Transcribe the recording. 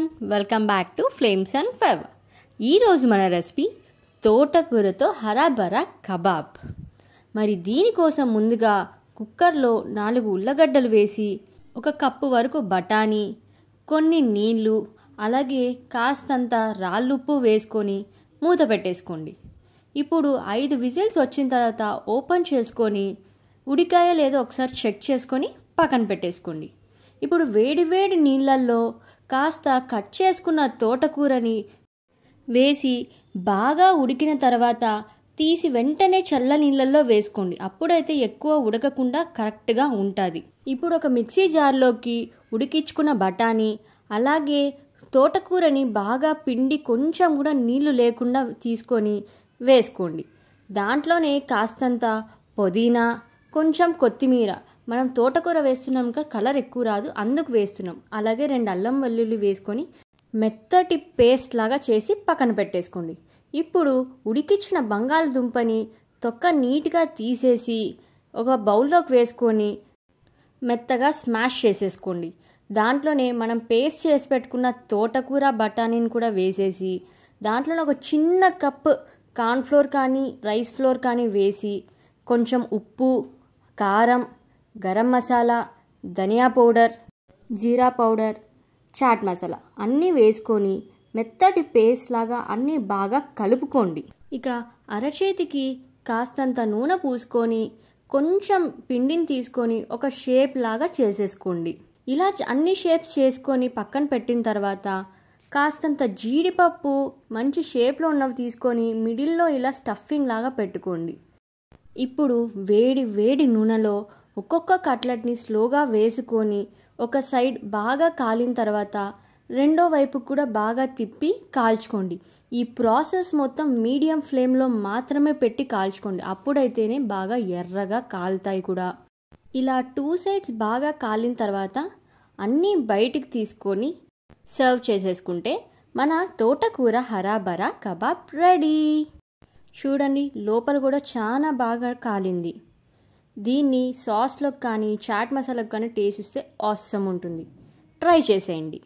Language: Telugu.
Everyone, welcome back to flames and fave. ఈరోజు మన రెసిపీ తోటకూరతో హరాబరా కబాబ్. మరి దీనికోసం ముందుగా కుక్కర్లో 4 ఉల్లగడ్డలు వేసి 1 కప్పు వరకు బఠానీ, కొన్ని నీళ్ళు, అలాగే కాస్తంత రాళ్ళుప్పు వేసుకొని మూత పెట్టేసుకోండి. ఇప్పుడు 5 విజిల్స్ వచ్చిన తర్వాత ఓపెన్ చేసుకొని ఉడికాయో లేదో ఒకసారి చెక్ చేసుకొని పక్కన పెట్టేసుకోండి. ఇప్పుడు వేడి వేడి నీళ్ళల్లో కాస్త కట్ చేసుకున్న తోటకూరని వేసి బాగా ఉడికిన తర్వాత తీసి వెంటనే చల్ల నీళ్ళల్లో వేసుకోండి. అప్పుడైతే ఎక్కువ ఉడకకుండా కరెక్ట్గా ఉంటుంది. ఇప్పుడు ఒక మిక్సీ జార్లోకి ఉడికించుకున్న బఠానీ అలాగే తోటకూరని బాగా పిండి కొంచెం కూడా నీళ్లు లేకుండా తీసుకొని వేసుకోండి. దాంట్లోనే కాస్తంత పుదీనా, కొంచెం కొత్తిమీర, మనం తోటకూర వేస్తున్నాం కదా, కలర్ ఎక్కువ రాదు అందుకు వేస్తున్నాం. అలాగే 2 అల్లం వెల్లుల్లి వేసుకొని మెత్తటి పేస్ట్ లాగా చేసి పక్కన పెట్టేసుకోండి. ఇప్పుడు ఉడికించిన బంగాళదుంపని తొక్క నీట్గా తీసేసి ఒక బౌల్లోకి వేసుకొని మెత్తగా స్మాష్ చేసేసుకోండి. దాంట్లోనే మనం పేస్ట్ చేసి పెట్టుకున్న తోటకూర బఠానీని కూడా వేసేసి దాంట్లోనే ఒక చిన్న కప్పు కార్న్ఫ్లోర్ కానీ రైస్ ఫ్లోర్ కానీ వేసి కొంచెం ఉప్పు, కారం, గరం మసాలా, ధనియా పౌడర్, జీరా పౌడర్, చాట్ మసాలా అన్నీ వేసుకొని మెత్తటి పేస్ట్ లాగా అన్నీ బాగా కలుపుకోండి. ఇక అరచేతికి కాస్తంత నూనె పూసుకొని కొంచెం పిండిని తీసుకొని ఒక షేప్ లాగా చేసేసుకోండి. ఇలా అన్ని షేప్స్ చేసుకొని పక్కన పెట్టిన తర్వాత కాస్తంత జీడిపప్పు మంచి షేప్లో ఉన్నవి తీసుకొని మిడిల్లో ఇలా స్టఫింగ్ లాగా పెట్టుకోండి. ఇప్పుడు వేడి వేడి నూనెలో ఒక్కొక్క కట్లెట్ని స్లోగా వేసుకొని ఒక సైడ్ బాగా కాలిన తర్వాత రెండో వైపు కూడా బాగా తిప్పి కాల్చుకోండి. ఈ ప్రాసెస్ మొత్తం మీడియం ఫ్లేమ్లో మాత్రమే పెట్టి కాల్చుకోండి. అప్పుడైతేనే బాగా ఎర్రగా కాలుతాయి కూడా. ఇలా 2 సైడ్స్ బాగా కాలిన తర్వాత అన్నీ బయటికి తీసుకొని సర్వ్ చేసేసుకుంటే మన తోటకూర హరాబరా కబాబ్ రెడీ. చూడండి, లోపల కూడా చాలా బాగా కాలింది. దీన్ని సాస్లోకి కానీ చాట్ మసాలాకి కానీ టేస్ట్ ఇస్తే ఆసమ్ ఉంటుంది. ట్రై చేసేయండి.